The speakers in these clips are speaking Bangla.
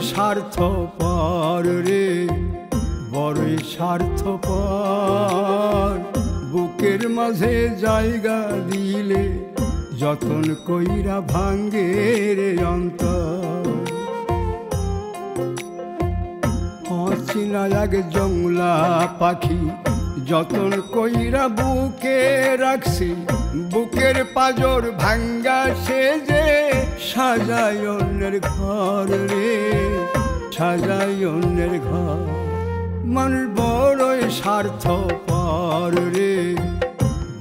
স্বার্থপর রে, বড়ই স্বার্থপর। বুকের মাঝে জায়গা দিলে যতন কইরা ভাঙ্গে রে অন্তর। অচিনা এক জংলা পাখি যতন কইরা বুকে রাখছি, বুকের পাজর ভাঙ্গা সে যে সাজায় অন্যের ঘর রে, সাজায় অন্যের ঘর। মানুষ বড়ই স্বার্থপর রে,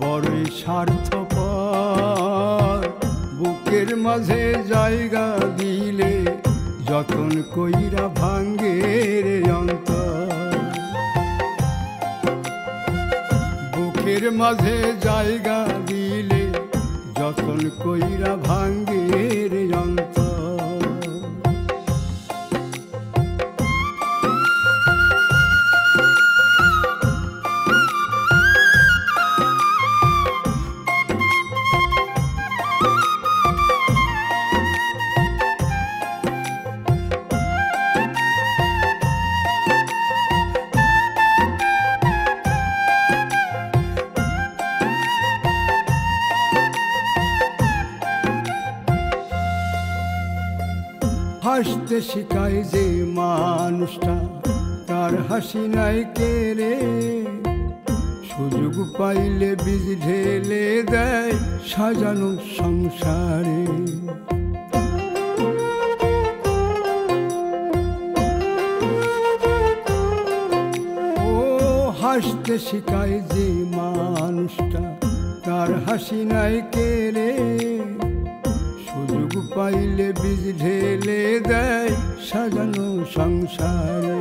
বড়ই স্বার্থপর। বুকের মাঝে জায়গা দিলে যতন কইরা ভাঙ্গে রে অন্তর। বুকের মাঝে জায়গা দিলে যতন কইরা ভাঙ্গে রে অন্তর। হাসতে শিখায় যে মানুষটা, তার হাসি নাই কেড়ে। সুযোগ পাইলে বীজ ঢেলে দেয় সাজানো সংসারে। ও হাসতে শিখায় যে মানুষটা, তার হাসি নাই কেড়ে। সুযোগ পাইলে বীজ ঢেলে দেয় সাজানো সংসারে।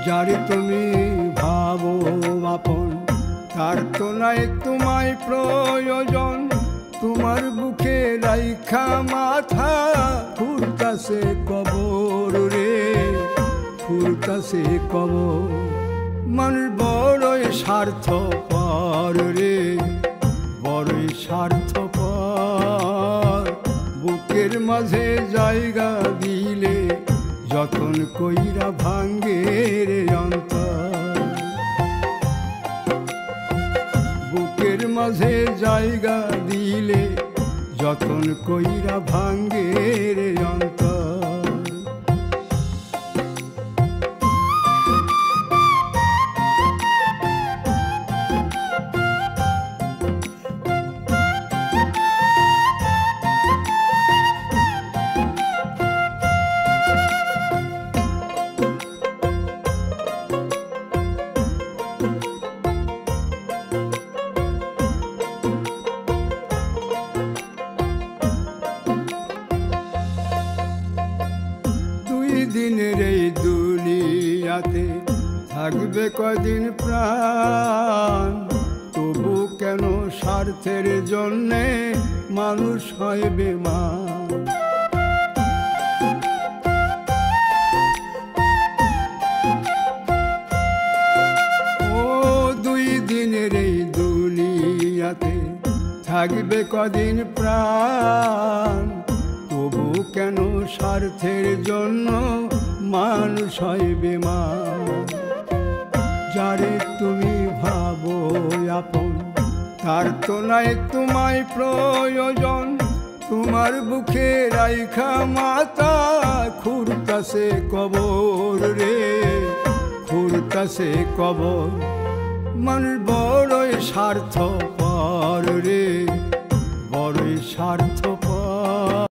যারে তুমি ভাবো আপন, তার তো নাই তোমায় প্রয়োজন। তোমার বুকে রাইখা মাথা ফুরতাছে কবর রে, ফুরতাছে কবর। মানুষ বড়ই স্বার্থপর রে, বড়ই স্বার্থপর। বুকের মাঝে জায়গা দিলে যতন কইরা ভাঙ্গে রে অন্তর। বুকের মাঝে জায়গা দিলে যতন কইরা ভাঙ্গে রে অন্তর। দিনের এই দুনিয়াতে থাকবে কয়দিন প্রাণ, তবু কেন স্বার্থের জন্যে মানুষ হয় বেমান। ও দুই দিনের এই দুনিয়াতে থাকবে কদিন প্রাণ, তবু কেন স্বার্থের জন্য মানুষ হয় বেমান। যারে তুমি ভাবো আপন, তার তো নাই তোমায় প্রয়োজন। তোমার বুকে রাইখা মাথা খুঁড়তাছে কবর রে, খুঁড়তাছে কবর। মানুষ বড়ই স্বার্থপর রে, বড়ই স্বার্থ